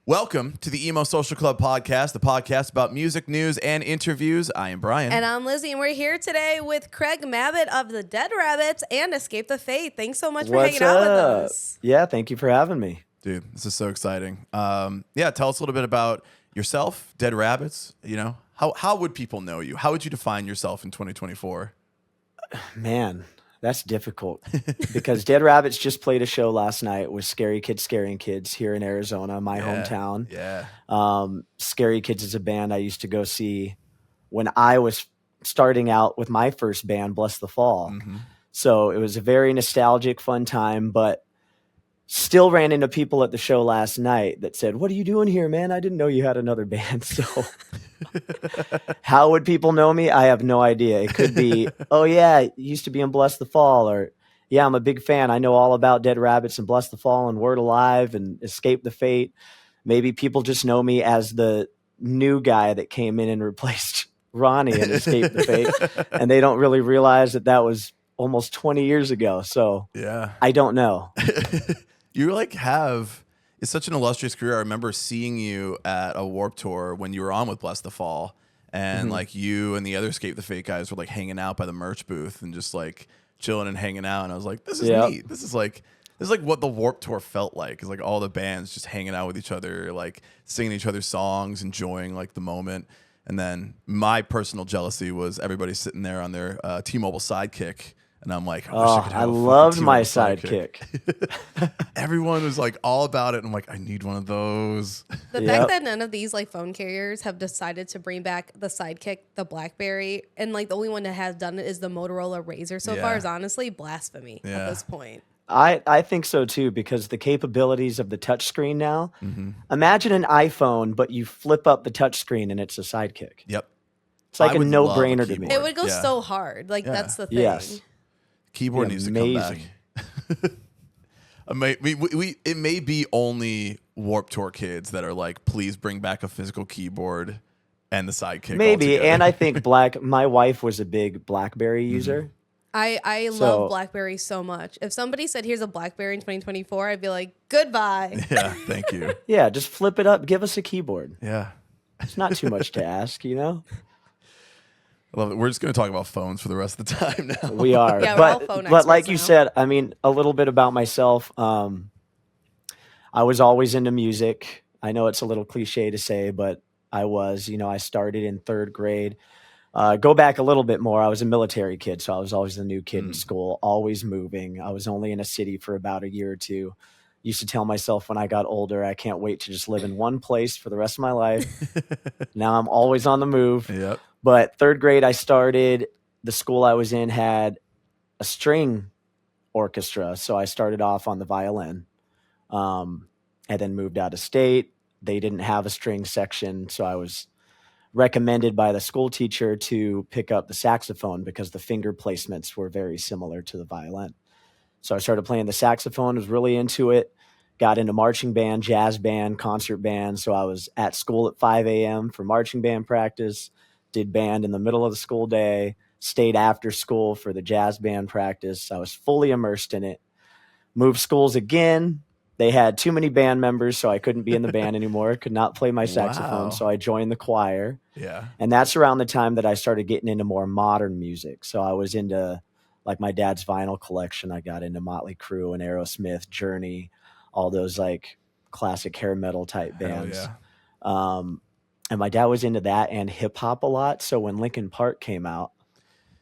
Welcome to the Emo Social Club podcast, the podcast about music, news, and interviews. I am Brian. And I'm Lizzie, and we're here today with Craig Mabbitt of the Dead Rabbits and Escape the Fate. Thanks so much for hanging out with us. Yeah, thank you for having me. Dude, this is so exciting. Tell us a little bit about yourself, Dead Rabbits. You know, how would people know you? How would you define yourself in 2024? Man, that's difficult because Dead Rabbits just played a show last night with Scary Kids Scaring Kids here in Arizona, my hometown. Yeah. Scary Kids is a band I used to go see when I was starting out with my first band, Blessthefall. Mm-hmm. So it was a very nostalgic, fun time, but still ran into people at the show last night that said, "What are you doing here, man? I didn't know you had another band." So how would people know me? I have no idea. It could be, "Oh yeah, you used to be in Blessthefall," or "Yeah, I'm a big fan. I know all about Dead Rabbits and Blessthefall and Word Alive and Escape the Fate." Maybe people just know me as the new guy that came in and replaced Ronnie and Escape the Fate, and they don't really realize that was almost 20 years ago. So yeah, I don't know. You it's such an illustrious career. I remember seeing you at a Warped Tour when you were on with Blessthefall, and like you and the other Escape the Fate guys were like hanging out by the merch booth and just like chilling and hanging out. And I was like, this is neat. This is like what the Warped Tour felt like. It's like all the bands just hanging out with each other, like singing each other's songs, enjoying like the moment. And then my personal jealousy was everybody sitting there on their T-Mobile Sidekick. And I'm like, I loved my sidekick. Everyone was like all about it. And I'm like, I need one of those. The fact that none of these like phone carriers have decided to bring back the Sidekick, the BlackBerry, and like the only one that has done it is the Motorola Razr so far is honestly blasphemy at this point. I think so too, because the capabilities of the touchscreen now. Imagine an iPhone, but you flip up the touchscreen and it's a Sidekick. Yep. It's like a no-brainer to me. It would go so hard. Like that's the thing. Yes. Keyboard needs to come back. It may be only Warped Tour kids that are like, please bring back a physical keyboard and the Sidekick. Maybe, altogether. and I think my wife was a big BlackBerry user. I love BlackBerry so much. If somebody said, here's a BlackBerry in 2024, I'd be like, goodbye. Yeah, thank you. Yeah, just flip it up. Give us a keyboard. Yeah. It's not too much to ask, you know? I love it. We're just going to talk about phones for the rest of the time now. We are. Yeah, we're all phone but like experts you now. said, I mean, a little bit about myself. I was always into music. I know it's a little cliche to say, but I was. I started in third grade. Go back a little bit more. I was a military kid, so I was always the new kid in school, always moving. I was only in a city for about a year or two. Used to tell myself when I got older, I can't wait to just live in one place for the rest of my life. Now I'm always on the move. Yep. But third grade, I started. The school I was in had a string orchestra, so I started off on the violin, and then moved out of state. They didn't have a string section, so I was recommended by the school teacher to pick up the saxophone because the finger placements were very similar to the violin. So I started playing the saxophone, was really into it, got into marching band, jazz band, concert band. So I was at school at 5 a.m. for marching band practice, did band in the middle of the school day, stayed after school for the jazz band practice. I was fully immersed in it. Moved schools again. They had too many band members, so I couldn't be in the band anymore. Could not play my saxophone, so I joined the choir. Yeah. And that's around the time that I started getting into more modern music. So I was into like my dad's vinyl collection. I got into Motley Crue and Aerosmith, Journey, all those like classic hair metal type bands. Yeah. And my dad was into that and hip hop a lot. So when Linkin Park came out,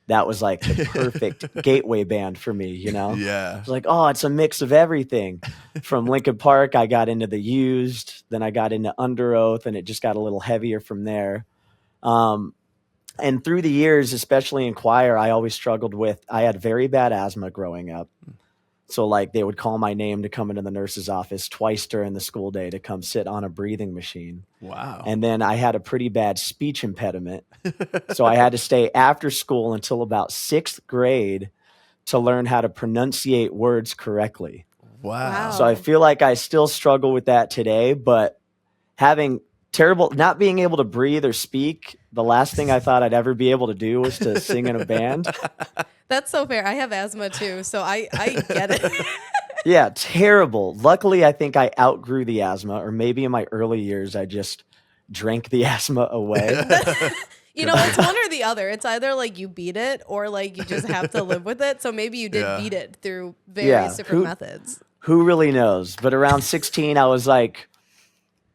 that was like the perfect gateway band for me, Yeah. It was like, oh, it's a mix of everything. From Linkin Park, I got into The Used, then I got into Under Oath, and it just got a little heavier from there. And through the years, especially in choir, I always struggled I had very bad asthma growing up. So like they would call my name to come into the nurse's office twice during the school day to come sit on a breathing machine. Wow. And then I had a pretty bad speech impediment. So I had to stay after school until about 6th grade to learn how to pronunciate words correctly. Wow. So I feel like I still struggle with that today, but not being able to breathe or speak, the last thing I thought I'd ever be able to do was to sing in a band. That's so fair. I have asthma too, so I get it. Yeah, terrible. Luckily, I think I outgrew the asthma, or maybe in my early years, I just drank the asthma away. You know, it's one or the other. It's either like you beat it or like you just have to live with it. So maybe you did beat it through various different methods. Who really knows? But around 16, I was like,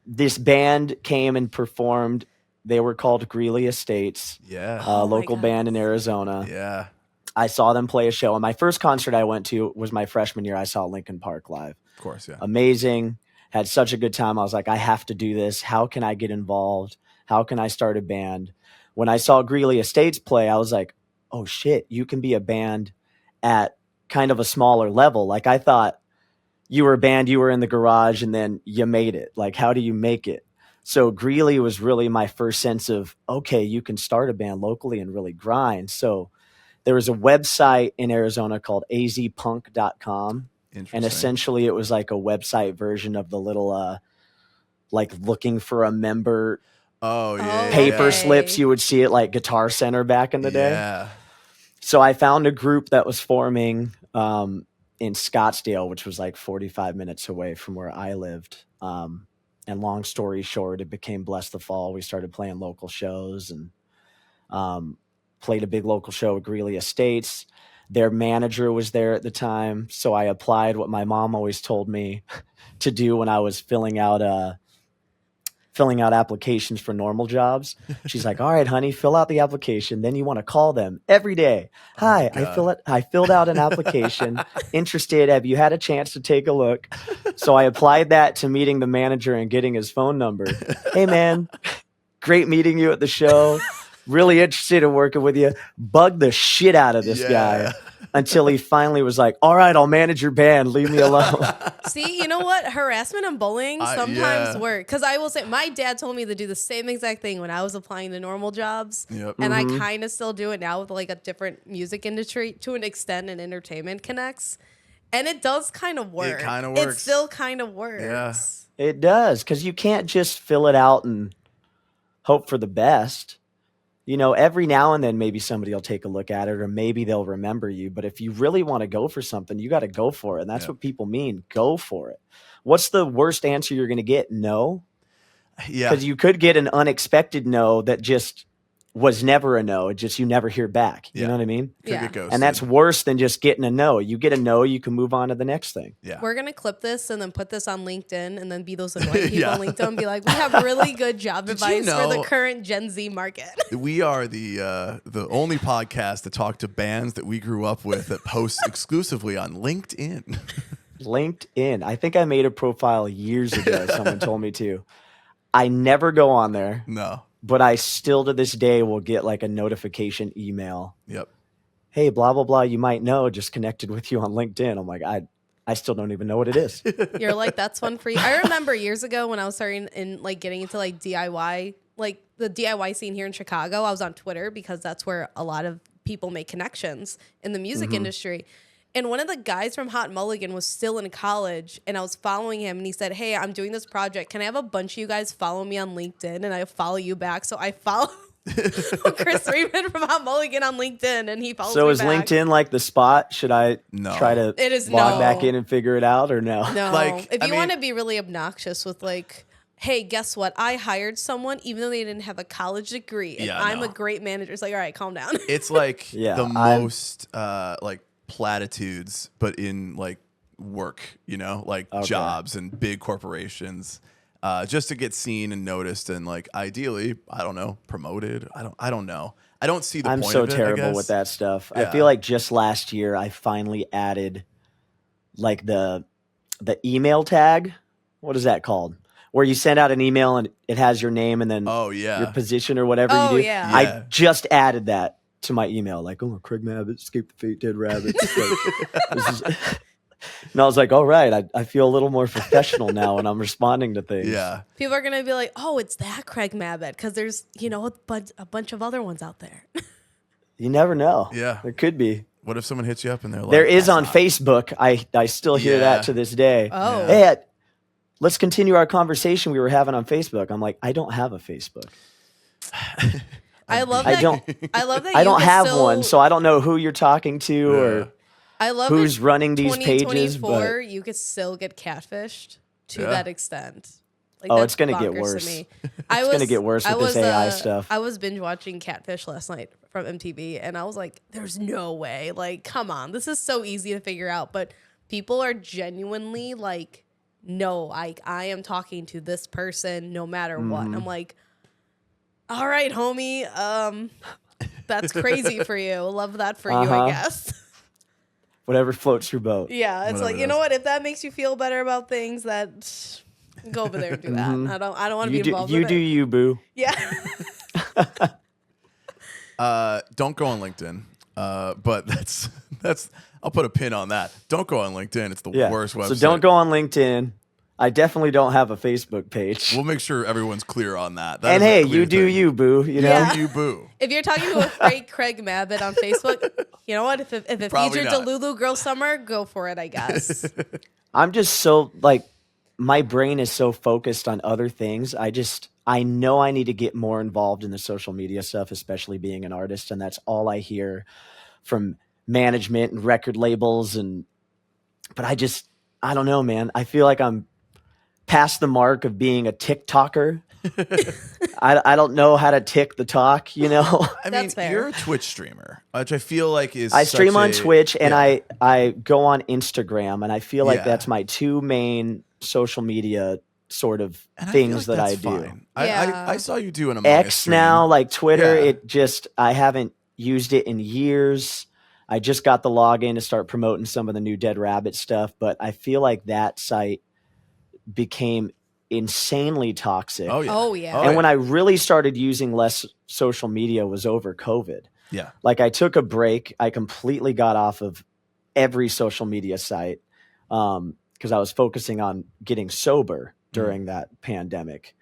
this band came and performed. They were called Greeley Estates. Yeah. A local band in Arizona. Yeah. I saw them play a show. And my first concert I went to was my freshman year. I saw Linkin Park live. Of course, yeah. Amazing. Had such a good time. I was like, I have to do this. How can I get involved? How can I start a band? When I saw Greeley Estates play, I was like, oh shit, you can be a band at kind of a smaller level. Like I thought you were a band, you were in the garage and then you made it. Like, how do you make it? So Greeley was really my first sense of, okay, you can start a band locally and really grind. So there was a website in Arizona called azpunk.com. And essentially it was like a website version of the little, like looking for a member paper slips. You would see it like Guitar Center back in the day. Yeah. So I found a group that was forming in Scottsdale, which was like 45 minutes away from where I lived. And long story short, it became Blessthefall. We started playing local shows and played a big local show at Greeley Estates. Their manager was there at the time. So I applied what my mom always told me to do when I was filling out applications for normal jobs. She's like, all right, honey, fill out the application. Then you want to call them every day. Hi, I filled out an application. Interested. Have you had a chance to take a look? So I applied that to meeting the manager and getting his phone number. Hey, man, great meeting you at the show. Really interested in working with you. Bugged the shit out of this guy until he finally was like, all right, I'll manage your band. Leave me alone. See, you know what? Harassment and bullying sometimes work. Because I will say, my dad told me to do the same exact thing when I was applying to normal jobs. Yep. And I kind of still do it now with like a different music industry to an extent, and entertainment connects. And it does kind of work. It kind of works. It still kind of works. Yeah. It does. Because you can't just fill it out and hope for the best. You know, every now and then maybe somebody will take a look at it or maybe they'll remember you. But if you really want to go for something, you got to go for it. And that's what people mean. Go for it. What's the worst answer you're going to get? No. Yeah. Because you could get an unexpected no that just was never a no. It just, you never hear back. You know what I mean? Could get and that's worse than just getting a no. You get a no, you can move on to the next thing. Yeah. We're going to clip this and then put this on LinkedIn and then be those annoying people on LinkedIn and be like, we have really good job advice for the current Gen Z market. We are the only podcast to talk to bands that we grew up with that posts exclusively on LinkedIn. LinkedIn. I think I made a profile years ago. Someone told me to. I never go on there. No. But I still to this day will get like a notification email. Yep. Hey, blah, blah, blah. You might know, just connected with you on LinkedIn. I'm like, I still don't even know what it is. You're like, that's one for you. I remember years ago when I was starting in like getting into like DIY, like the DIY scene here in Chicago, I was on Twitter because that's where a lot of people make connections in the music industry. And one of the guys from Hot Mulligan was still in college, and I was following him, and he said, hey, I'm doing this project. Can I have a bunch of you guys follow me on LinkedIn? And I follow you back. So I follow Chris Freeman from Hot Mulligan on LinkedIn, and he follows me back. So is LinkedIn like the spot? Should I try to log back in and figure it out, or no? No. Like, if you want to be really obnoxious with like, hey, guess what? I hired someone even though they didn't have a college degree, and I'm a great manager. It's like, all right, calm down. It's like the most like platitudes, but in like work, you know, like jobs and big corporations, just to get seen and noticed and like ideally, I don't know, promoted. I don't know. I don't see the point of it. I'm so terrible with that stuff. I feel like just last year I finally added like the email tag. What is that called? Where you send out an email and it has your name and then your position or whatever you do. Yeah. I just added that to my email, like, oh, Craig Mabbitt, Escape the Fate, Dead Rabbits. And I was like, all right, I feel a little more professional now when I'm responding to things. Yeah. People are going to be like, oh, it's that Craig Mabbitt, because there's, you know, a bunch of other ones out there. You never know. Yeah. There could be. What if someone hits you up and they're like, there is on Facebook. I still hear that to this day. Oh. Hey, let's continue our conversation we were having on Facebook. I'm like, I don't have a Facebook. I love that. I don't have one, so I don't know who you're talking to or I love who's it. running these pages. 2024, But you could still get catfished to that extent. Like, oh, that's it's going to get bonkers worse. to me. It's going to get worse with this AI stuff. I was binge watching Catfish last night from MTV, and I was like, "There's no way! Like, come on, this is so easy to figure out." But people are genuinely like, "No, I am talking to this person no matter what." I'm like, "All right, homie, that's crazy for you. Love that for you, I guess." Whatever floats your boat. Yeah, it's Whatever like, it you know is. what? If that makes you feel better about things, that go over there and do that. I don't want to be involved You with do it. you, boo. Yeah. Don't go on LinkedIn. But that's I'll put a pin on that. Don't go on LinkedIn. It's the Yeah. worst website. So don't go on LinkedIn. I definitely don't have a Facebook page. We'll make sure everyone's clear on that. That And is a hey, clear you do thing. you, boo. You know? Yeah. Do you boo? If you're talking to a fake Craig Mabbitt on Facebook, you know what? If it Probably features not. Delulu Girl Summer, go for it, I guess. I'm just so like my brain is so focused on other things. I know I need to get more involved in the social media stuff, especially being an artist, and that's all I hear from management and record labels but I don't know, man. I feel like I'm past the mark of being a TikToker. I don't know how to tick the talk, you know. I mean, That's fair. you're a Twitch streamer, which I feel like is I stream such on a- Twitch and yeah. I go on Instagram, and I feel like Yeah. that's my two main social media sort of And things I feel like that I that's do. fine. Yeah. I saw you do an Among Us X stream. now, like Twitter, Yeah. I haven't used it in years. I just got the login to start promoting some of the new Dead Rabbit stuff, but I feel like that site became insanely toxic. Oh yeah. Oh, yeah. And when I really started using less social media was over COVID. yeah. Like I took a break. I completely got off of every social media site because I was focusing on getting sober during that pandemic.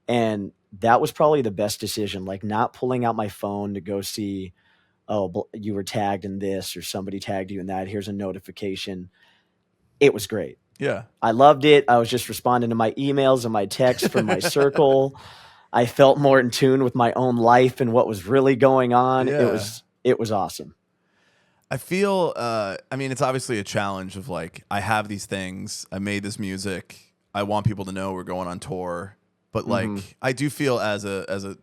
And that was probably the best decision, like not pulling out my phone to go see, oh, you were tagged in this or somebody tagged you in that. Here's a notification. It was great. Yeah. I loved it. I was just responding to my emails and my texts from my circle. I felt more in tune with my own life and what was really going on. Yeah. It was awesome. I feel I mean it's obviously a challenge of like I have these things, I made this music, I want people to know we're going on tour, but like I do feel as a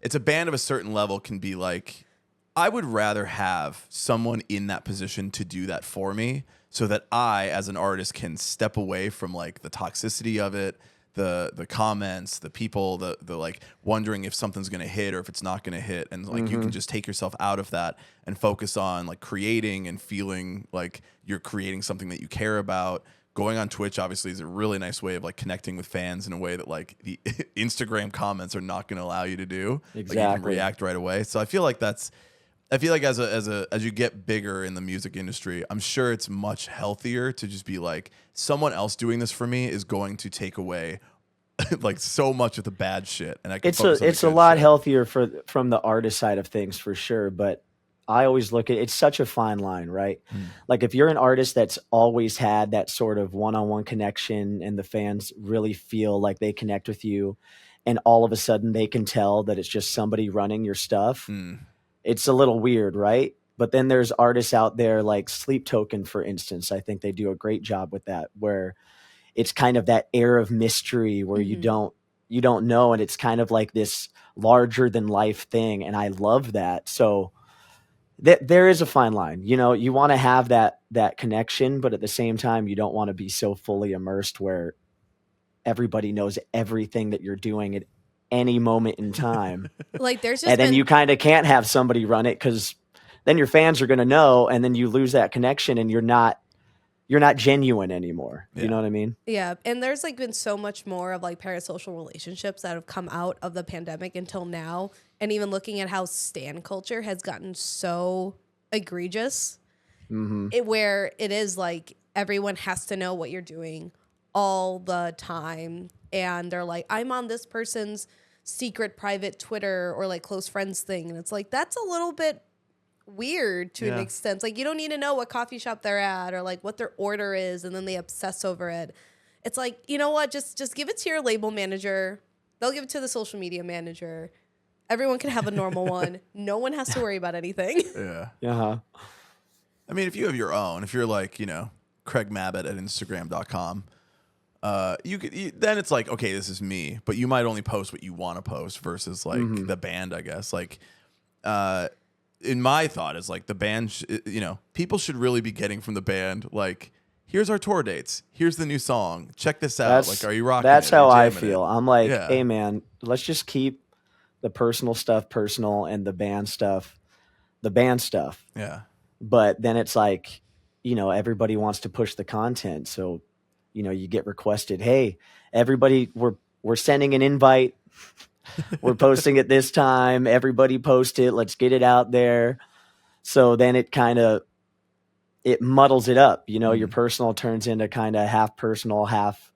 it's a band of a certain level can be like I would rather have someone in that position to do that for me so that I as an artist can step away from like the toxicity of it, the comments, the people, the like wondering if something's gonna hit or if it's not gonna hit, and like you can just take yourself out of that and focus on like creating and feeling like you're creating something that you care about. Going on Twitch obviously is a really nice way of like connecting with fans in a way that like the Instagram comments are not gonna allow you to do. Like you can Exactly. react right away. So I feel like as you get bigger in the music industry, I'm sure it's much healthier to just be like someone else doing this for me is going to take away like so much of the bad shit, and I can focus on the It's a good lot shit. healthier from the artist side of things for sure, but I always look at it's such a fine line, right? Like if you're an artist that's always had that sort of one-on-one connection and the fans really feel like they connect with you, and all of a sudden they can tell that it's just somebody running your stuff, it's a little weird, right? But then there's artists out there like Sleep Token, for instance. I think they do a great job with that, where it's kind of that air of mystery where you don't know, and it's kind of like this larger than life thing, and I love that. So there is a fine line. You know, you want to have that connection, but at the same time you don't want to be so fully immersed where everybody knows everything that you're doing at any moment in time. Like there's just And then been, you kind of can't have somebody run it because then your fans are going to know, and then you lose that connection, and you're not genuine anymore. Yeah. You know what I mean? yeah, and there's like been so much more of like parasocial relationships that have come out of the pandemic until now, and even looking at how stan culture has gotten so egregious, where it is like everyone has to know what you're doing all the time, and they're like, I'm on this person's secret private Twitter or like close friends thing, and it's like that's a little bit weird to an Yeah. extent. Like you don't need to know what coffee shop they're at or like what their order is, and then they obsess over it. It's like, you know what, just give it to your label manager, they'll give it to the social media manager, everyone can have a normal one, no one has to worry about anything. Yeah. Uh-huh. I mean, if you have your own, if you're like, Craig Mabbitt at Instagram.com, then it's like, okay, this is me, but you might only post what you want to post versus like the band, I guess. Like, in my thought is like the band, people should really be getting from the band, like, here's our tour dates. Here's the new song. Check this out. Like, are you rocking That's it? Are how you I jamming feel. it? I'm like, Yeah. hey man, let's just keep the personal stuff personal and the band stuff the band stuff. Yeah. But then it's like, everybody wants to push the content. So, you get requested, hey, everybody, we're sending an invite. We're posting it this time. Everybody post it. Let's get it out there. So then it muddles it up. Your personal turns into kind of half personal, half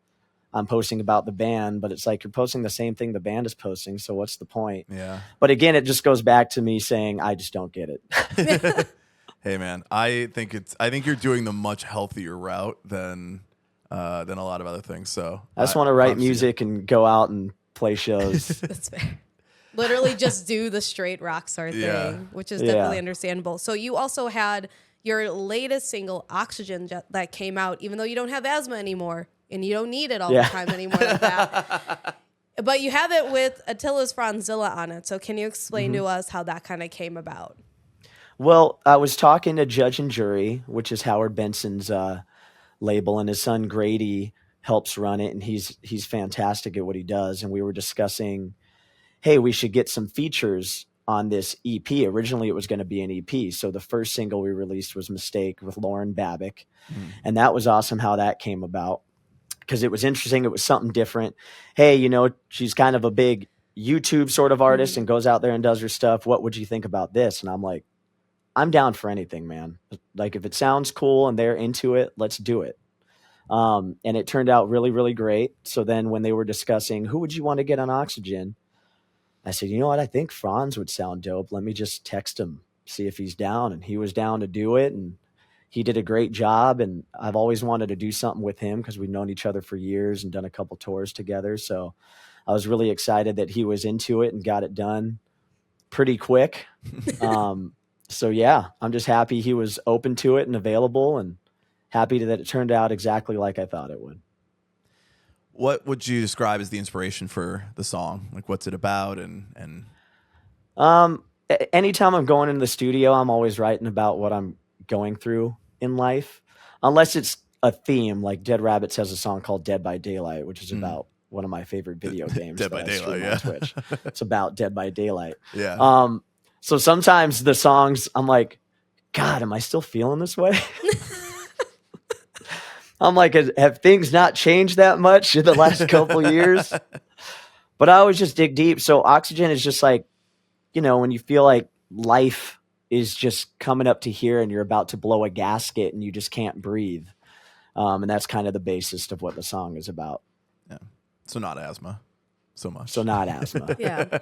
I'm posting about the band, but it's like you're posting the same thing the band is posting. So what's the point? Yeah. But again, it just goes back to me saying, I just don't get it. Hey man, I think you're doing the much healthier route than a lot of other things. So I just want to write props to you. music and go out and play shows. That's fair. Literally just do the straight rock star thing, Yeah. which is definitely understandable. So you also had your latest single, Oxygen, that came out, even though you don't have asthma anymore and you don't need it all the time anymore like that. But you have it with Attila's Fronzilla on it. So can you explain to us how that kind of came about? Well, I was talking to Judge and Jury, which is Howard Benson's label, and his son Grady helps run it, and he's fantastic at what he does. And we were discussing, hey, we should get some features on this EP. Originally, it was going to be an EP. So the first single we released was Mistake with Lauren Babic. And that was awesome how that came about, because it was interesting. It was something different. Hey, she's kind of a big YouTube sort of artist and goes out there and does her stuff. What would you think about this? And I'm like, I'm down for anything, man. Like, if it sounds cool and they're into it, let's do it. And it turned out really, really great. So then when they were discussing who would you want to get on Oxygen, I said, you know what? I think Fronz would sound dope. Let me just text him, see if he's down. And he was down to do it. And he did a great job. And I've always wanted to do something with him because we've known each other for years and done a couple tours together. So I was really excited that he was into it and got it done pretty quick. So yeah, I'm just happy he was open to it and available, and happy that it turned out exactly like I thought it would. What would you describe as the inspiration for the song? Like, what's it about? And anytime I'm going into the studio, I'm always writing about what I'm going through in life, unless it's a theme. Like Dead Rabbits has a song called Dead by Daylight, which is about one of my favorite video games. Dead by Daylight, yeah. On Twitch. It's about Dead by Daylight. Yeah. So sometimes the songs, I'm like, God, am I still feeling this way? I'm like, have things not changed that much in the last couple years? But I always just dig deep. So Oxygen is just like, when you feel like life is just coming up to here and you're about to blow a gasket and you just can't breathe. And that's kind of the basis of what the song is about. Yeah. So not asthma so much. So not asthma. Yeah.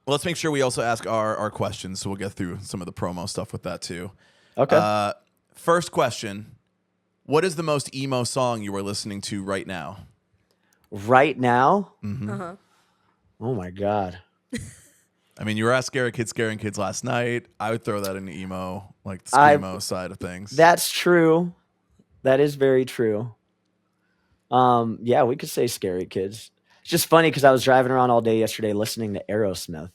Well, let's make sure we also ask our questions, so we'll get through some of the promo stuff with that too. Okay. First question, what is the most emo song you are listening to right now? Right now? Mm-hmm. Uh-huh. Oh, my God. I mean, you were at Scaring Kids last night. I would throw that in emo, like the screamo side of things. That's true. That is very true. Yeah, we could say Scary Kids. It's just funny because I was driving around all day yesterday listening to Aerosmith.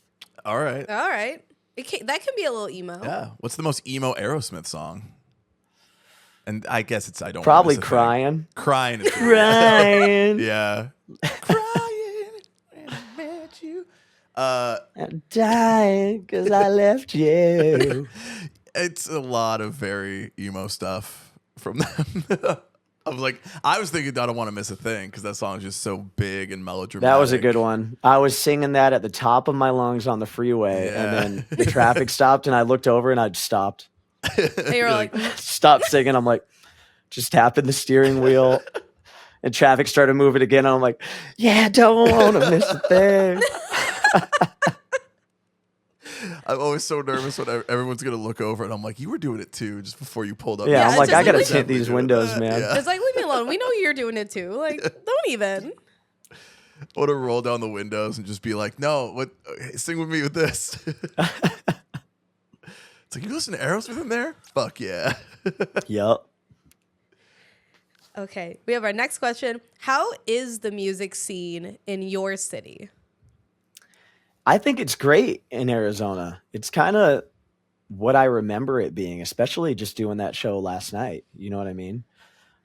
All right. That can be a little emo. Yeah. What's the most emo Aerosmith song? And I guess I don't Probably want to miss a Crying. thing. Crying. Is Crying. Yeah. Crying when I met you. I'm dying because I left you. It's a lot of very emo stuff from them. I was thinking I don't want to miss a thing because that song is just so big and melodramatic. That was a good one. I was singing that at the top of my lungs on the freeway, and then the traffic stopped, and I looked over, and I just stopped. And you were like, Stopped singing. I'm like, just tapping the steering wheel, and traffic started moving again. And I'm like, yeah, don't want to miss a thing. I'm always so nervous when everyone's going to look over, and I'm like, you were doing it too just before you pulled up. Yeah, I'm like, just I got to like- tint these windows, man. Yeah. it's like, leave me alone. We know you're doing it too. Like, don't even. I want to roll down the windows and just be like, no, sing with me with this. It's It's like, you listen to Aerosmith in there? Fuck yeah. Yep. Okay, we have our next question. How is the music scene in your city? I think it's great in Arizona. It's kind of what I remember it being, especially just doing that show last night. You know what I mean?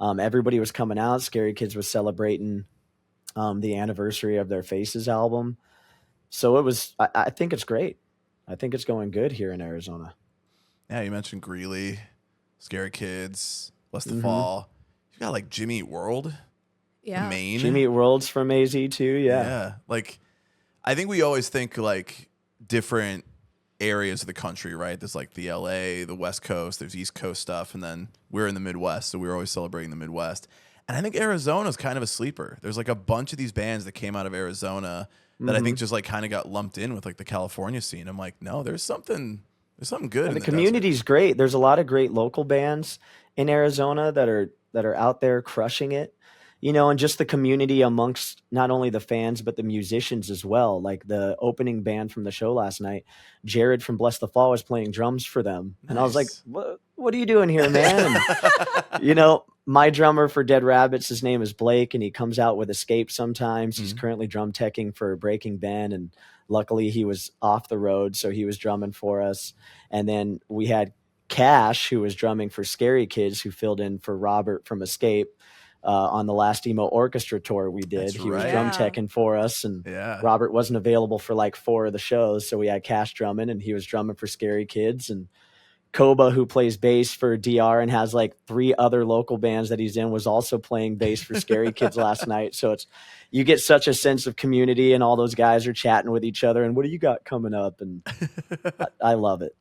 Everybody was coming out. Scary Kids was celebrating the anniversary of their Faces album. So it was, I think it's great. I think it's going good here in Arizona. Yeah, you mentioned Greeley, Scary Kids, Blessthefall. You got like Jimmy Eat World, Yeah. Maine. Jimmy Eat World's from AZ too. Yeah. Like, I think we always think like different areas of the country, right? There's like the LA, the West Coast, there's East Coast stuff, and then we're in the Midwest, so we're always celebrating the Midwest. And I think Arizona's kind of a sleeper. There's like a bunch of these bands that came out of Arizona that I think just like kind of got lumped in with like the California scene. I'm like, no, there's something good. And in the community's great. There's a lot of great local bands in Arizona that are out there crushing it. You know, and just the community amongst not only the fans, but the musicians as well. Like the opening band from the show last night, Jared from Blessthefall was playing drums for them. And I was like, what are you doing here, man? And, you know, my drummer for Dead Rabbits, his name is Blake, and he comes out with Escape sometimes. He's currently drum teching for Breaking Ben, and luckily he was off the road, so he was drumming for us. And then we had Cash, who was drumming for Scary Kids, who filled in for Robert from Escape. On the last Emo Orchestra tour we did. He was drum teching for us, and Robert wasn't available for like 4 of the shows, so we had Cash drumming, and he was drumming for Scary Kids. And Koba, who plays bass for DR and has like 3 other local bands that he's in, was also playing bass for Scary Kids last night. So you get such a sense of community, and all those guys are chatting with each other, and what do you got coming up? And I love it.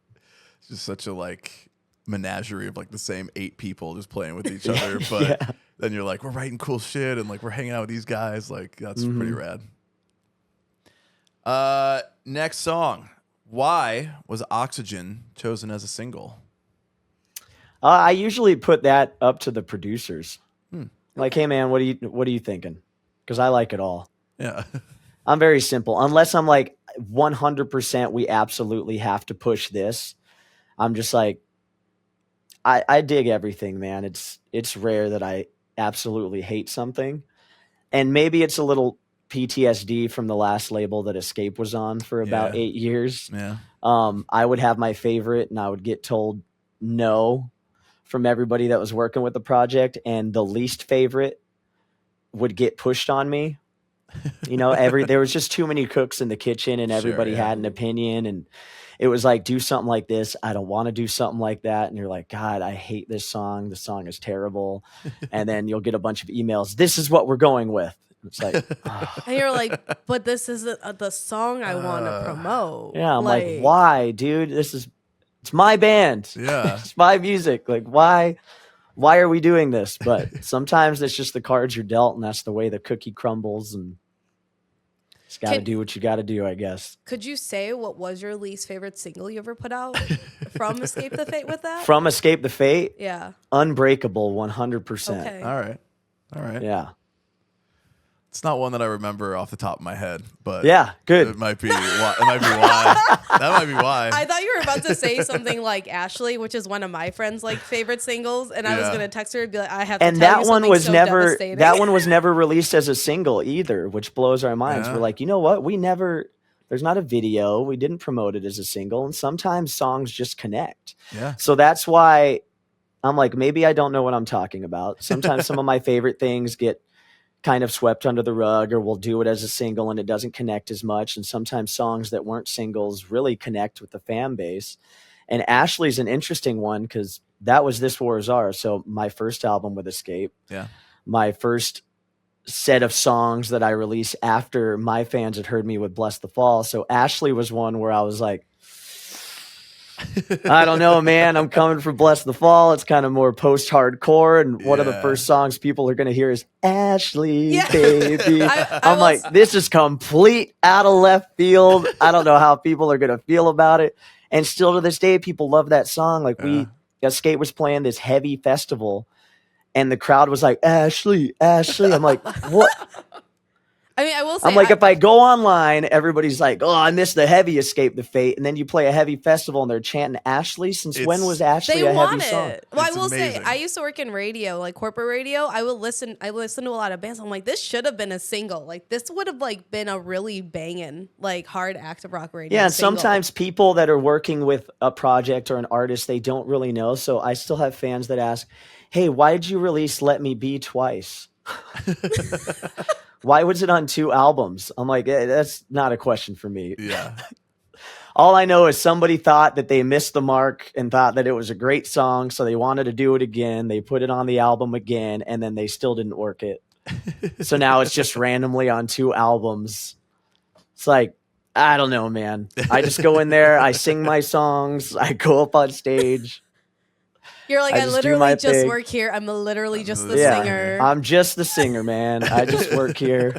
It's just such a like menagerie of like the same 8 people just playing with each other, but then you're like, we're writing cool shit and like we're hanging out with these guys. Like that's pretty rad. Next song. Why was Oxygen chosen as a single? I usually put that up to the producers. Like, hey man, what are you thinking? Because I like it all. Yeah. I'm very simple. Unless I'm like 100% we absolutely have to push this. I'm just like, I dig everything, man. It's rare that I absolutely hate something. And maybe it's a little PTSD from the last label that Escape was on for about 8 years. Yeah. I would have my favorite and I would get told no from everybody that was working with the project, and the least favorite would get pushed on me. You know, there was just too many cooks in the kitchen, and everybody had an opinion, and it was like, do something like this. I don't want to do something like that. And you're like, God, I hate this song. The song is terrible. And then you'll get a bunch of emails. This is what we're going with. It's like, and you're like, but this isn't the song I want to promote. Yeah, I'm like, why, dude? It's my band. Yeah. It's my music. Like, why are we doing this? But sometimes it's just the cards you're dealt, and that's the way the cookie crumbles, and just got to do what you got to do, I guess. Could you say what was your least favorite single you ever put out from Escape the Fate with that? From Escape the Fate? Yeah. Unbreakable, 100%. Okay. All right. Yeah. It's not one that I remember off the top of my head, but yeah, good. It might be why. That might be why. I thought you were about to say something like Ashley, which is one of my friends' like favorite singles, and I was gonna text her and be like, I have to and tell that you one was so never released as a single either, which blows our minds. We're like, you know what? There's not a video. We didn't promote it as a single, and sometimes songs just connect. Yeah. So that's why I'm like, maybe I don't know what I'm talking about. Sometimes some of my favorite things get kind of swept under the rug, or we'll do it as a single and it doesn't connect as much. And sometimes songs that weren't singles really connect with the fan base. And Ashley's an interesting one because that was This War Is Ours. So my first album with Escape, my first set of songs that I released after my fans had heard me with Blessthefall. So Ashley was one where I was like, I don't know, man. I'm coming for Blessthefall. It's kind of more post-hardcore, and one of the first songs people are going to hear is Ashley, baby. I'm like, this is complete out of left field. I don't know how people are going to feel about it. And still to this day, people love that song. Like Escape was playing this heavy festival, and the crowd was like, Ashley, Ashley. I'm like, what? I mean, I will say, I'm like, if I go online, everybody's like, "Oh, I missed the heavy Escape the Fate," and then you play a heavy festival and they're chanting Ashley. Since when was Ashley they a want heavy song? it. Well, It's I will amazing. say, I used to work in radio, like corporate radio. I listen to a lot of bands. I'm like, this should have been a single. Like, this would have like been a really banging, like hard active rock radio. Yeah, and single. sometimes people that are working with a project or an artist, they don't really know. So I still have fans that ask, "Hey, why did you release Let Me Be twice? Why was it on 2 albums?" I'm like, that's not a question for me. Yeah. All I know is somebody thought that they missed the mark and thought that it was a great song, so they wanted to do it again. They put it on the album again, and then they still didn't work it. So now it's just randomly on 2 albums. It's like, I don't know, man. I just go in there, I sing my songs, I go up on stage. You're like, I I just do literally my just thing. work here. I'm literally just the Yeah, singer. I'm just the singer, man. I just work here.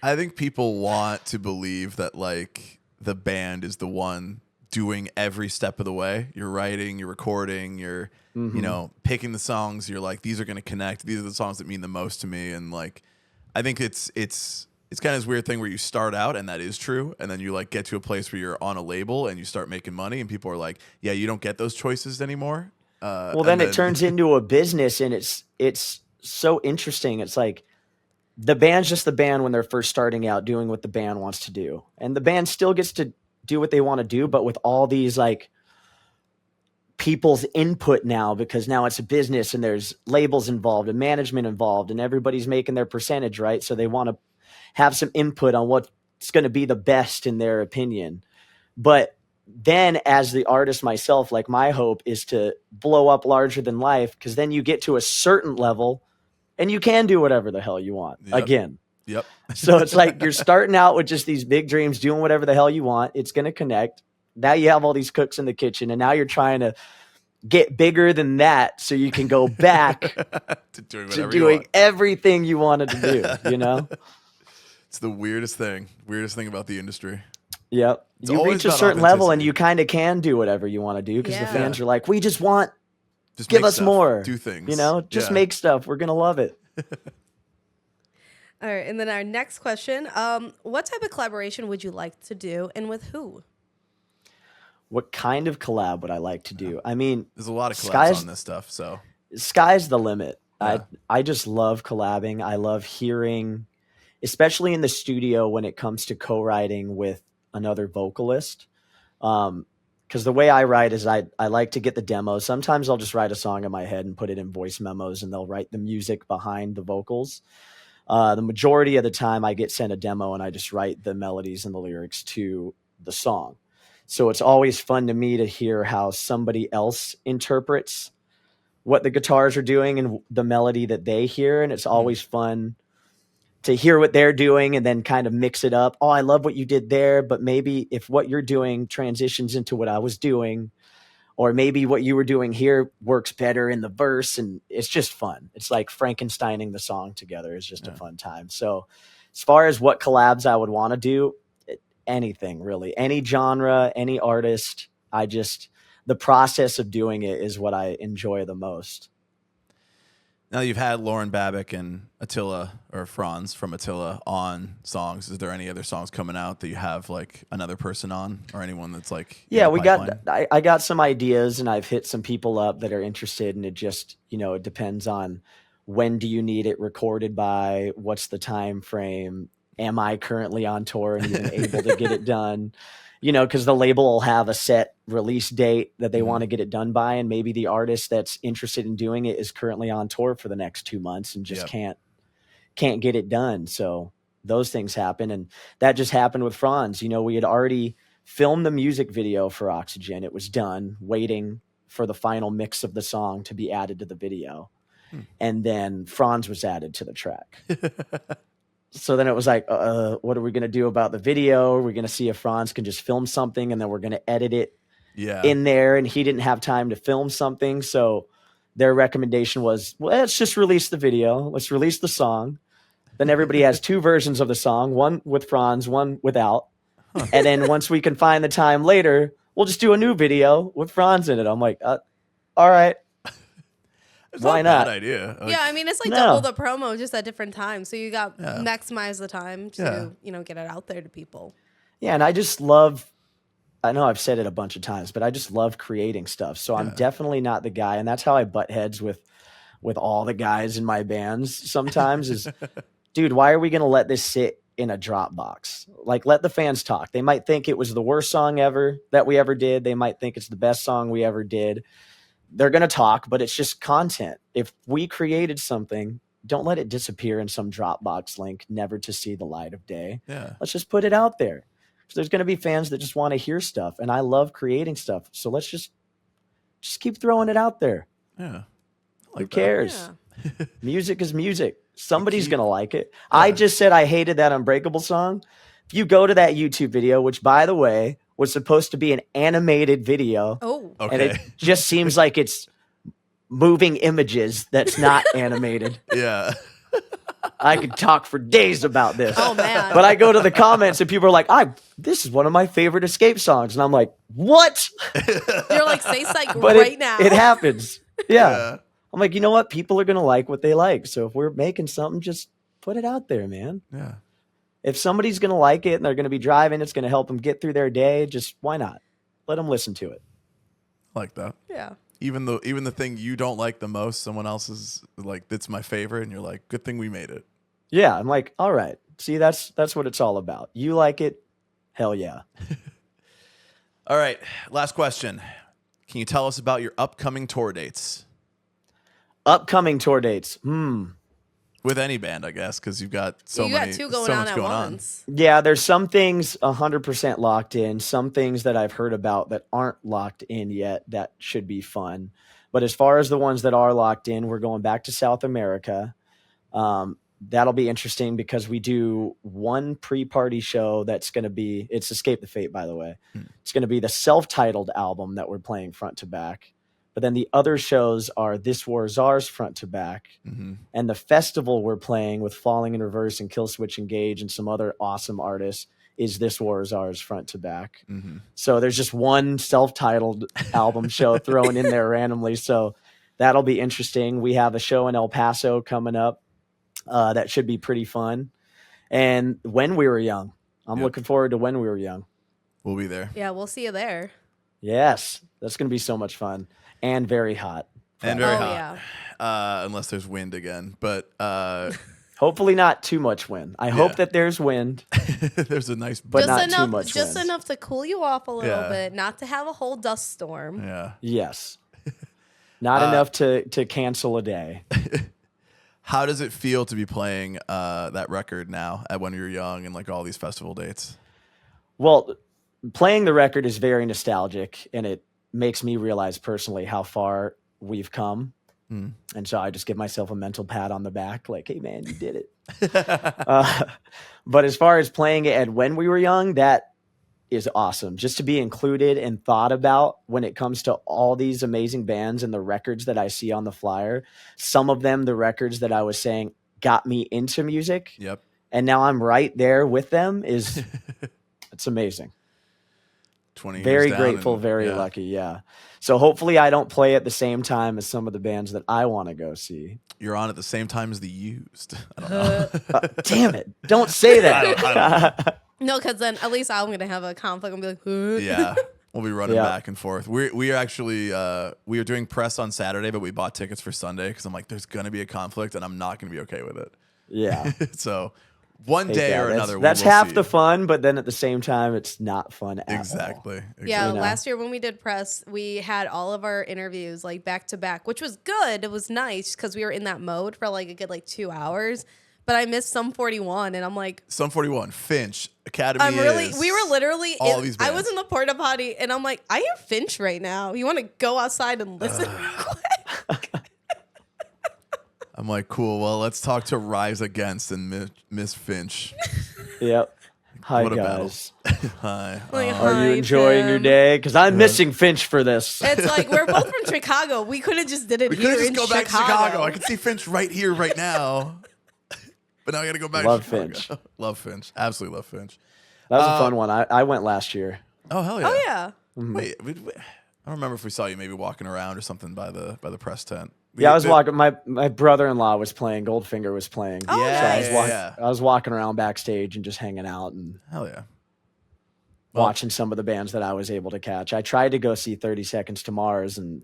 I think people want to believe that like the band is the one doing every step of the way. You're writing, you're recording, you're you know, picking the songs. You're like, these are going to connect. These are the songs that mean the most to me. And like, I think it's kind of this weird thing where you start out and that is true, and then you like get to a place where you're on a label and you start making money, and people are like, yeah, you don't get those choices anymore. Well, then it turns into a business, and it's so interesting. It's like the band's just the band when they're first starting out doing what the band wants to do. And the band still gets to do what they want to do, but with all these like people's input now, because now it's a business and there's labels involved and management involved and everybody's making their percentage, right? So they want to have some input on what's going to be the best in their opinion. But then as the artist myself, like my hope is to blow up larger than life, because then you get to a certain level and you can do whatever the hell you want again. Yep. So it's like you're starting out with just these big dreams, doing whatever the hell you want. It's going to connect. Now you have all these cooks in the kitchen, and now you're trying to get bigger than that so you can go back to doing to whatever doing everything you wanted to do, you know? It's the weirdest thing about the industry. Yep. It's You always reach a about certain level and authenticity. you kind of can do whatever you want to do, because the Yeah. fans are like, we just want, Just give make us stuff, more. do things. You know, just Yeah. make stuff. We're going to love it. All right, and then our next question: what type of collaboration would you like to do, and with who? What kind of collab would I like to do? I mean, There's a lot of collabs Sky's- on this stuff, so sky's the limit. Yeah. I just love collabing. I love hearing, especially in the studio when it comes to co-writing with another vocalist. Because the way I write is I like to get the demos. Sometimes I'll just write a song in my head and put it in voice memos, and they'll write the music behind the vocals. The majority of the time I get sent a demo and I just write the melodies and the lyrics to the song. So it's always fun to me to hear how somebody else interprets what the guitars are doing and the melody that they hear. And it's always fun to hear what they're doing and then kind of mix it up. Oh, I love what you did there, but maybe if what you're doing transitions into what I was doing, or maybe what you were doing here works better in the verse. And it's just fun. It's like Frankensteining the song together is just a fun time. So as far as what collabs I would want to do, anything really, any genre, any artist, the process of doing it is what I enjoy the most. now you've had Lauren Babic and Attila, or Fronz from Attila, on songs. Is there any other songs coming out that you have like another person on, or anyone that's like in Yeah, the we pipeline? I got some ideas, and I've hit some people up that are interested, and it just, it depends on when do you need it recorded by, what's the time frame, am I currently on tour and even able to get it done? Because the label will have a set release date that they want to get it done by, and maybe the artist that's interested in doing it is currently on tour for the next 2 months and just can't get it done. So those things happen, and that just happened with Fronz. We had already filmed the music video for Oxygen. It was done, waiting for the final mix of the song to be added to the video. And then Fronz was added to the track. So then it was like, what are we going to do about the video? We're going to see if Fronz can just film something, and then we're going to edit it in there. And he didn't have time to film something. So their recommendation was, well, let's just release the video. Let's release the song. Then everybody has 2 versions of the song, one with Fronz, one without. And then once we can find the time later, we'll just do a new video with Fronz in it. I'm like, all right. It's Why not a not? bad idea. Like, Yeah, I mean, it's like No. double the promo, just at different times. So you got Yeah. maximize the time to, get it out there to people. Yeah, and I just love. I know I've said it a bunch of times, but I just love creating stuff. So I'm definitely not the guy, and that's how I butt heads with all the guys in my bands. Sometimes is, dude, why are we gonna let this sit in a Dropbox? Like, let the fans talk. They might think it was the worst song ever that we ever did. They might think it's the best song we ever did. They're going to talk, but it's just content. If we created something, don't let it disappear in some Dropbox link, never to see the light of day. Yeah. Let's just put it out there. So there's going to be fans that just want to hear stuff, and I love creating stuff. So let's just keep throwing it out there. Yeah. Who cares? Yeah. Music is music. Somebody's going to like it. I just said I hated that Unbreakable song. If you go to that YouTube video, which, by the way, was supposed to be an animated video. Oh. Okay. And it just seems like it's moving images that's not animated. Yeah. I could talk for days about this. Oh, man. But I go to the comments and people are like, this is one of my favorite Escape songs. And I'm like, what? You're like, say psych But right now. it happens. Yeah. Yeah. I'm like, you know what? People are going to like what they like. So if we're making something, just put it out there, man. Yeah. If somebody's going to like it and they're going to be driving, it's going to help them get through their day. Just why not? Let them listen to it. Like that. Yeah. Even the thing you don't like the most, someone else is like, that's my favorite, and you're like, good thing we made it. Yeah, I'm like, all right. See, that's what it's all about. You like it? Hell yeah. All right. Last question. Can you tell us about your upcoming tour dates? Upcoming tour dates. With any band, I guess, because you've got You got two going on at once. Yeah, there's some things 100% locked in, some things that I've heard about that aren't locked in yet that should be fun. But as far as the ones that are locked in, we're going back to South America. That'll be interesting because we do one pre-party show that's going to be, it's Escape the Fate, by the way. It's going to be the self-titled album that we're playing front to back. But then the other shows are This War's Ours front to back. Mm-hmm. And the festival we're playing with Falling in Reverse and Killswitch Engage and some other awesome artists is This War's Ours front to back. Mm-hmm. So there's just one self-titled album show thrown in there randomly. So that'll be interesting. We have a show in El Paso coming up that should be pretty fun. And When We Were Young. I'm looking forward to When We Were Young. We'll be there. Yeah, we'll see you there. Yes, that's going to be so much fun. And very hot. And very Oh, hot. yeah. Unless there's wind again. But Hopefully not too much wind. I hope that there's wind. there's a nice But not enough, too much just wind. enough to cool you off a little Yeah. bit, not to have a whole dust storm. Yeah. Yes. Not enough to cancel a day. How does it feel to be playing that record now at When We Were Young and like all these festival dates? Well, playing the record is very nostalgic, and it makes me realize personally how far we've come. And so I just give myself a mental pat on the back, like, hey, man, you did it. But as far as playing it at When We Were Young, that is awesome. Just to be included and thought about when it comes to all these amazing bands and the records that I see on the flyer. Some of them, the records that I was saying got me into music. Yep. And now I'm right there with them is it's amazing. 20 Very years down grateful, and- very yeah. lucky. Yeah. So hopefully I don't play at the same time as some of the bands that I want to go see. You're on at the same time as The Used. I don't know. Damn it. Don't say that. I don't No, because then at least I'm going to have a conflict and be like, huh? Yeah. We'll be running Yeah. back and forth. We are actually we are doing press on Saturday, but we bought tickets for Sunday because I'm like, there's gonna be a conflict and I'm not gonna be okay with it. Yeah. So one day Yeah, or another, that's we will half see. the fun, but then at the same time, it's not fun at all. Exactly. Yeah, You know? last year when we did press, we had all of our interviews like back to back, which was good. It was nice because we were in that mode for like a good 2 hours. But I missed Sum 41, and I'm like, Sum 41, Finch, Academy. we were literally all these I was bands. in the porta potty, and I'm like, I hear Finch right now. You want to go outside and listen real quick? I'm like, cool. Well, let's talk to Rise Against and Miss Finch. Yep. Hi, What a battle. guys. Hi. Like, Are hi, you enjoying your Tim. day? Because I'm missing Finch for this. It's like we're both from Chicago. We could have just did it We here could in just go back to Chicago. I could see Finch right here, right now. But now I got to go back Love to Chicago. Finch. Love Finch. Absolutely love Finch. That was a fun one. I went last year. Oh, hell yeah. Oh yeah. Wait, I don't remember if we saw you maybe walking around or something by the press tent. Yeah, I was walking. My brother-in-law was playing. Goldfinger was playing. Oh, Yeah, I was walking around backstage and just hanging out and hell yeah. Well, watching some of the bands that I was able to catch. I tried to go see 30 Seconds to Mars, and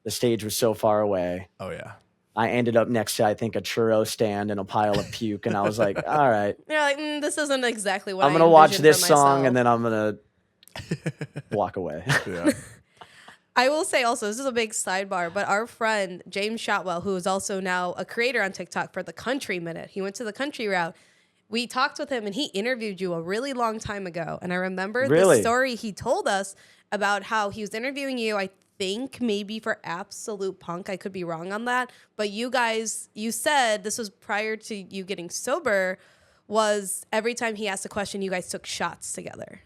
the stage was so far away. oh yeah. I ended up next to, I think, a churro stand and a pile of puke, and I was like, all right. You're like, this isn't exactly what I'm going to watch this song, and then I'm going to walk away. Yeah. I will say also, this is a big sidebar, but our friend James Shotwell, who is also now a creator on TikTok for the Country Minute, he went to the country route. We talked with him and he interviewed you a really long time ago. And I remember the story he told us about how he was interviewing you, I think maybe for Absolute Punk. I could be wrong on that. But you guys, you said this was prior to you getting sober, was every time he asked a question, you guys took shots together.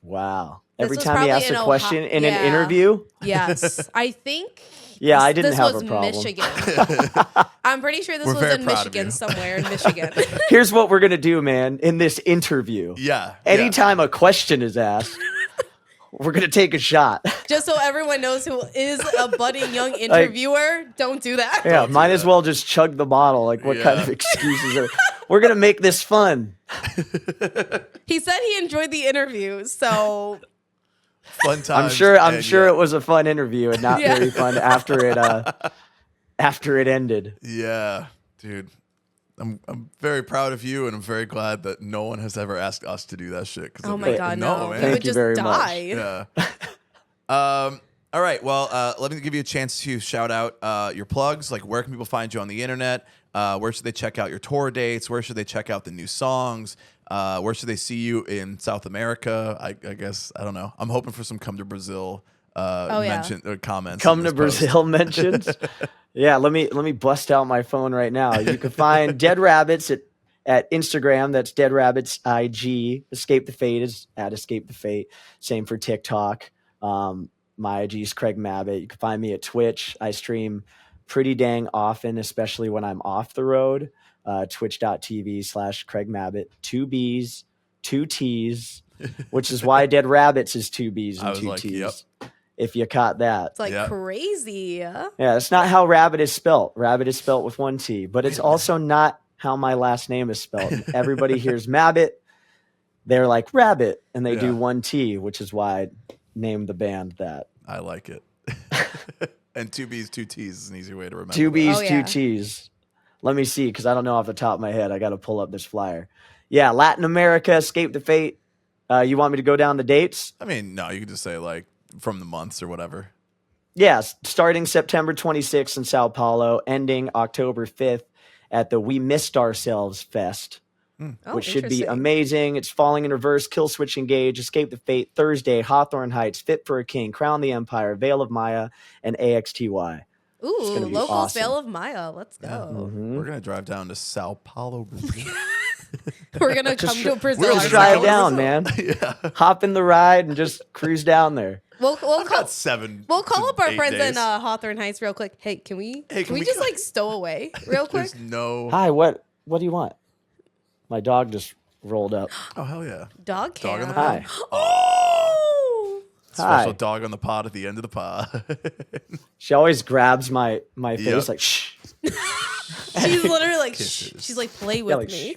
Wow. This Every was time he probably asked in a question Ohio- in yeah. an interview? Yes. I think Yeah, I didn't this have was a problem. Michigan. I'm pretty sure this We're was very in proud of Michigan, you. somewhere in Michigan. Here's what we're going to do, man, in this interview. Yeah. Anytime a question is asked, we're going to take a shot. Just so everyone knows who is a budding young interviewer, don't do that. Yeah, might as well just chug the bottle. Like, what kind of excuses are... We're going to make this fun. He said he enjoyed the interview, so... Fun times. I'm sure it was a fun interview and not very fun after it ended. Yeah, dude. I'm very proud of you, and I'm very glad that no one has ever asked us to do that shit. Oh my God, no. man. We Thank would you just very die. much. Yeah. All right. Well, let me give you a chance to shout out your plugs. Like, where can people find you on the internet? Where should they check out your tour dates? Where should they check out the new songs? Where should they see you in South America? I guess, I don't know. I'm hoping for some come to Brazil comments. Come to Brazil mentions. Yeah, let me bust out my phone right now. You can find Dead Rabbits at Instagram. That's Dead Rabbits IG. Escape the Fate is at Escape the Fate. Same for TikTok. My IG is Craig Mabbitt. You can find me at Twitch. I stream pretty dang often, especially when I'm off the road. Twitch.tv/Craig Mabbitt. 2 B's, 2 T's, which is why Dead Rabbits is 2 B's and 2 T's. Yep. If you caught that. It's like crazy. Yeah, that's not how Rabbit is spelt. Rabbit is spelt with 1 T, but it's also not how my last name is spelled. Everybody hears Mabbitt, they're like Rabbit, and they do 1 T, which is why I named the band that. I like it. And 2 B's, 2 T's is an easy way to remember. 2 B's, Oh, 2 yeah. T's. Let me see, because I don't know off the top of my head. I got to pull up this flyer. Yeah, Latin America, Escape the Fate. You want me to go down the dates? I mean, no, you can just say like from the months or whatever. Yes, starting September 26th in Sao Paulo, ending October 5th at the We Missed Ourselves Fest, which should be amazing. It's Falling in Reverse, Kill Switch Engage, Escape the Fate, Thursday, Hawthorne Heights, Fit for a King, Crown the Empire, Veil of Maya, and AXTY. Ooh, locals, awesome. Veil of Maya. Let's go. We're going to drive down to Sao Paulo, Brazil. We're going to come to Brazil. We'll just drive down, man. Hop in the ride and just cruise down there. We'll call up our friends days. in Hawthorne Heights real quick. Hey, can we just like stow away real quick? There's no. Hi, what do you want? My dog just rolled up. Oh, hell yeah. Dog cam. Dog on the Hi. Oh. Special Hi. dog on the pod at the end of the pod. She always grabs my face Yep. like, shh. She's literally like, Kisses. shh. She's like, play with like, me.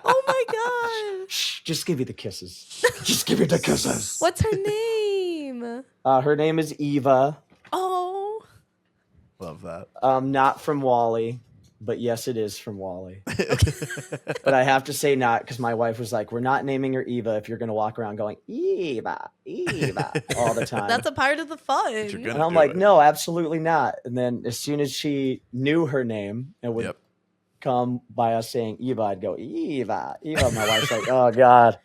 Oh my God. Shh, just give you the kisses. Just give you the kisses. What's her name? Her name is Eva. Oh. Love that. Not from Wally, but yes, it is from Wally. But I have to say not, because my wife was like, we're not naming her Eva if you're going to walk around going, Eva, Eva, all the time. That's a part of the fun. You're And I'm like, no, absolutely not. And then as soon as she knew her name and would come by us saying Eva, I'd go, Eva, Eva. My wife's like, oh, God.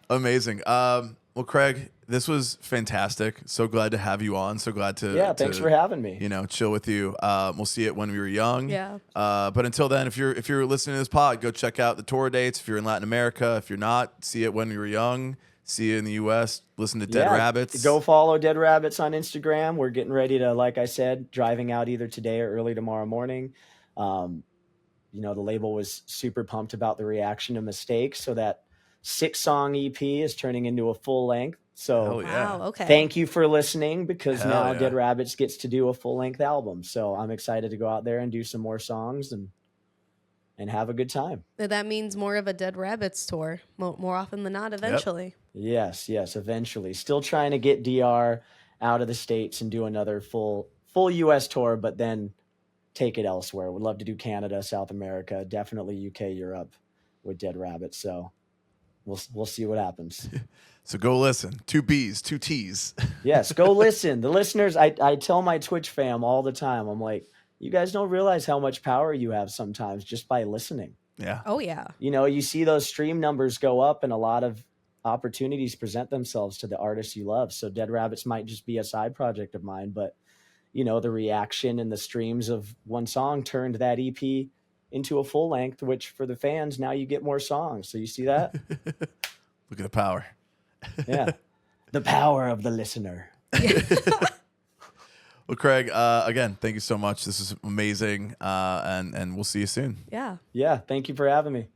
Amazing. Well, Craig, this was fantastic. So glad to have you on. So glad to Thanks for having me. Chill with you. We'll see it when we were young. Yeah. But until then, if you're listening to this pod, go check out the tour dates. If you're in Latin America, if you're not, see it when we were young. See it in the U.S. Listen to Dead Rabbits. Go follow Dead Rabbits on Instagram. We're getting ready to, like I said, driving out either today or early tomorrow morning. The label was super pumped about the reaction to Mistakes, so that 6-song EP is turning into a full length. So Hell yeah. Wow. Okay. thank you for listening, because Hell now yeah. Dead Rabbits gets to do a full-length album. So I'm excited to go out there and do some more songs and have a good time. That means more of a Dead Rabbits tour, more often than not, eventually. Yes, eventually. Still trying to get DR out of the States and do another full US tour, but then take it elsewhere. Would love to do Canada, South America, definitely UK, Europe with Dead Rabbits. So we'll see what happens. So go listen. 2 B's, 2 T's. Yes, go listen. The listeners, I tell my Twitch fam all the time, I'm like, you guys don't realize how much power you have sometimes just by listening. Yeah. Oh yeah. You know, you see those stream numbers go up and a lot of opportunities present themselves to the artists you love. So Dead Rabbits might just be a side project of mine, but you know, the reaction and the streams of one song turned that EP into a full length, which for the fans, now you get more songs. So you see that? Look at the power. Yeah. The power of the listener. Well, Craig, again, thank you so much. This is amazing. And we'll see you soon. Yeah. Yeah. Thank you for having me.